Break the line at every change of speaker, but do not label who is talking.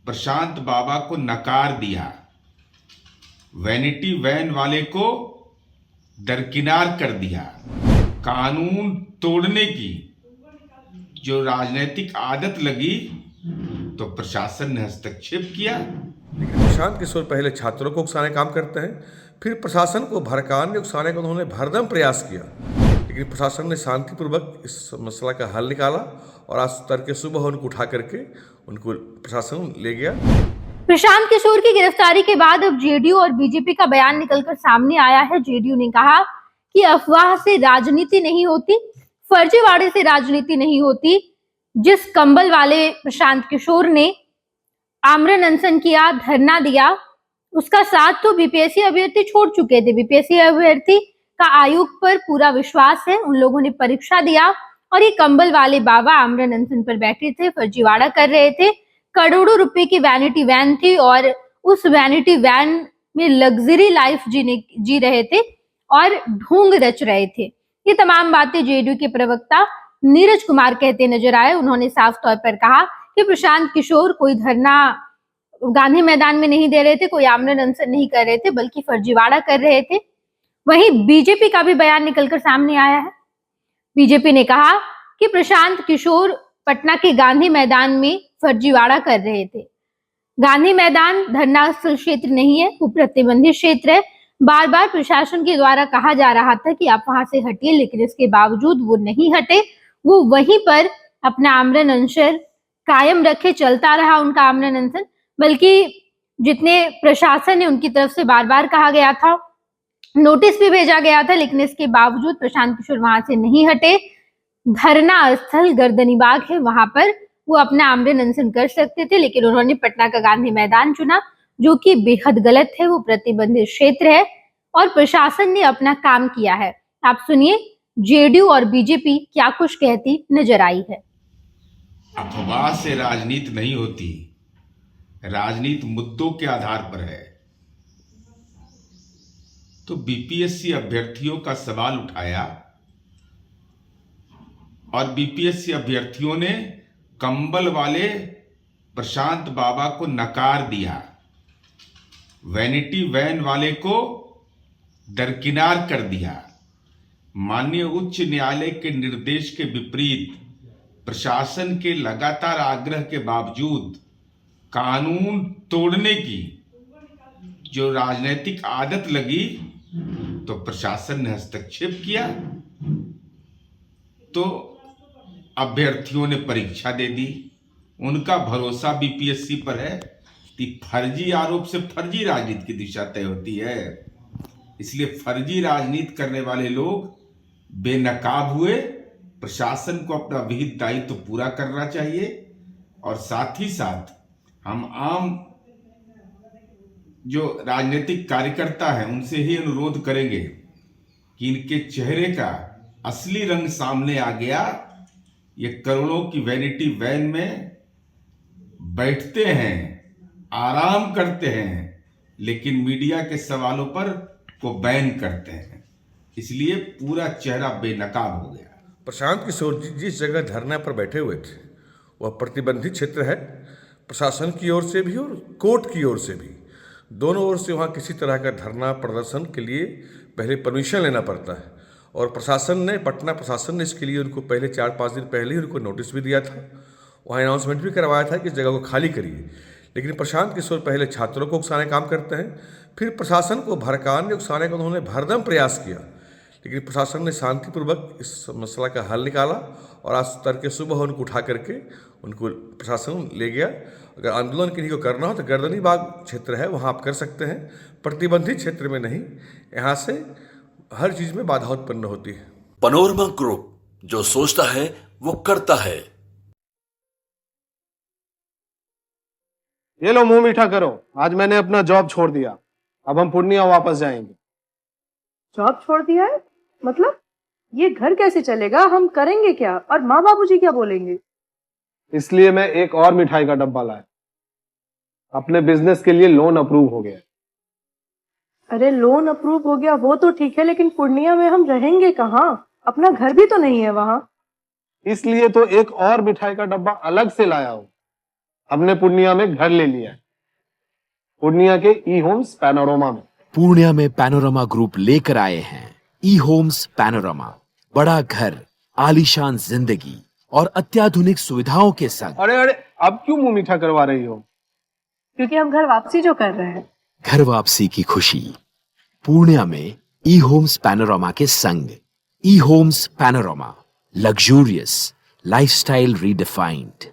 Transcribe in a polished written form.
प्रशांत बाबा को नकार दिया, वैनिटी वैन वाले को दरकिनार कर दिया। कानून तोड़ने की जो राजनीतिक आदत लगी तो प्रशासन ने हस्तक्षेप किया।
प्रशांत किशोर पहले छात्रों को उकसाने काम करते हैं, फिर प्रशासन को भड़काने उकसाने का उन्होंने भरदम प्रयास किया, लेकिन प्रशासन ने शांतिपूर्वक इस मसला का हल निकाला और आज तड़के सुबह उनको उठा करके उनको प्रशासन ले गया।
प्रशांत किशोर की गिरफ्तारी के बाद अब जेडीयू और बीजेपी का बयान निकलकर सामने आया है। जेडीयू ने कहा कि अफवाह से राजनीति नहीं होती, फर्जीवाड़े से राजनीति नहीं होती। जिस कंबल वाले प्रशांत किशोर ने आमरण अनशन किया, धरना दिया, उसका साथ तो बीपीएससी अभ्यर्थी छोड़ चुके थे। बीपीएससी अभ्यर्थी का आयोग पर पूरा विश्वास है, उन लोगों ने परीक्षा दिया और ये कंबल वाले बाबा आमरण अनशन पर बैठे थे, फर्जीवाड़ा कर रहे थे। करोड़ों रुपए की वैनिटी वैन थी और उस वैनिटी वैन में लग्जरी लाइफ जी रहे थे और ढोंग रच रहे थे। ये तमाम बातें जेडीयू के प्रवक्ता नीरज कुमार कहते नजर आए। उन्होंने साफ तौर पर कहा कि प्रशांत किशोर कोई धरना गांधी मैदान में नहीं दे रहे थे, कोई आमरण अनशन नहीं कर रहे थे, बल्कि फर्जीवाड़ा कर रहे थे। वहीं बीजेपी का भी बयान निकलकर सामने आया है। बीजेपी ने कहा कि प्रशांत किशोर पटना के गांधी मैदान में फर्जीवाड़ा कर रहे थे। गांधी मैदान धरना स्थल क्षेत्र नहीं है, वो प्रतिबंधित क्षेत्र है। बार बार प्रशासन के द्वारा कहा जा रहा था कि आप वहां से हटिए, लेकिन इसके बावजूद वो नहीं हटे। वो वहीं पर अपना आमरण अनशन कायम रखे, चलता रहा उनका आमरण अनशन। बल्कि जितने प्रशासन है उनकी तरफ से बार बार कहा गया था, नोटिस भी भेजा गया था, लेकिन इसके बावजूद प्रशांत किशोर वहां से नहीं हटे। धरना स्थल गर्दनीबाग है, वहां पर वो अपना आमरण अनशन कर सकते थे, लेकिन उन्होंने पटना का गांधी मैदान चुना, जो कि बेहद गलत है। वो प्रतिबंधित क्षेत्र है और प्रशासन ने अपना काम किया है। आप सुनिए जेडीयू और बीजेपी क्या कुछ कहती नजर आई है।
अफवाह से राजनीति नहीं होती, राजनीति मुद्दों के आधार पर है। तो बीपीएससी अभ्यर्थियों का सवाल उठाया और बीपीएससी अभ्यर्थियों ने कंबल वाले प्रशांत बाबा को नकार दिया, वैनिटी वैन वाले को दरकिनार कर दिया। माननीय उच्च न्यायालय के निर्देश के विपरीत प्रशासन के लगातार आग्रह के बावजूद कानून तोड़ने की जो राजनीतिक आदत लगी तो प्रशासन ने हस्तक्षेप किया। तो अभ्यर्थियों ने परीक्षा दे दी, उनका भरोसा बीपीएससी पर है कि फर्जी आरोप से फर्जी राजनीति की दिशा तय होती है। इसलिए फर्जी राजनीति करने वाले लोग बेनकाब हुए। प्रशासन को अपना विहित दायित्व पूरा करना चाहिए और साथ ही साथ हम आम जो राजनीतिक कार्यकर्ता हैं उनसे ही अनुरोध करेंगे कि इनके चेहरे का असली रंग सामने आ गया। ये करोड़ों की वैनिटी वैन में बैठते हैं, आराम करते हैं, लेकिन मीडिया के सवालों पर को बैन करते हैं। इसलिए पूरा चेहरा बेनकाब हो गया।
प्रशांत किशोर जी जिस जगह धरना पर बैठे हुए थे वह प्रतिबंधित क्षेत्र है। प्रशासन की ओर से भी और कोर्ट की ओर से भी, दोनों ओर से वहाँ किसी तरह का धरना प्रदर्शन के लिए पहले परमिशन लेना पड़ता है और पटना प्रशासन ने इसके लिए उनको पहले 4-5 दिन पहले ही उनको नोटिस भी दिया था। वहाँ अनाउंसमेंट भी करवाया था कि इस जगह को खाली करिए, लेकिन प्रशांत किशोर पहले छात्रों को उकसाने काम करते हैं, फिर प्रशासन को भड़काने उकसाने का उन्होंने भरदम प्रयास किया, लेकिन प्रशासन ने शांतिपूर्वक इस मसला का हल निकाला और आज तड़के सुबह उनको उठा करके उनको प्रशासन ले गया। अगर आंदोलन किन्हीं को करना हो तो गर्दनीबाग क्षेत्र है, वहाँ आप कर सकते हैं, प्रतिबंधित क्षेत्र में नहीं। यहाँ से हर चीज़ में बाधा उत्पन्न होती है।
पनोरमा ग्रुप, जो सोचता है वो करता है।
ये लो मुंह मीठा करो, आज मैंने अपना जॉब छोड़ दिया, अब हम पूर्णिया वापस जाएंगे।
जॉब छोड़ दिया है? मतलब ये घर कैसे चलेगा? हम करेंगे क्या? और माँ बाबूजी क्या बोलेंगे?
इसलिए मैं एक और मिठाई का डब्बा लाया। अपने बिजनेस के लिए लोन अप्रूव हो गया।
अरे लोन अप्रूव हो गया वो तो ठीक है, लेकिन पूर्णिया में हम रहेंगे कहाँ? अपना घर भी तो नहीं है वहाँ।
इसलिए तो एक और मिठाई का डब्बा अलग से लाया हूँ। हमने पूर्णिया में घर ले लिया है, पूर्णिया के ई होम्स पैनोरमा में।
पूर्णिया में पैनोरमा ग्रुप लेकर आए हैं ई होम्स पैनोरमा, बड़ा घर, आलीशान जिंदगी और अत्याधुनिक सुविधाओं के संग।
अरे अरे, अब क्यों मुंह मीठा करवा रही हो?
क्योंकि हम घर वापसी जो कर रहे हैं।
घर वापसी की खुशी पूर्णिया में ई होम्स पैनोरमा के संग। E homes panorama, luxurious lifestyle redefined.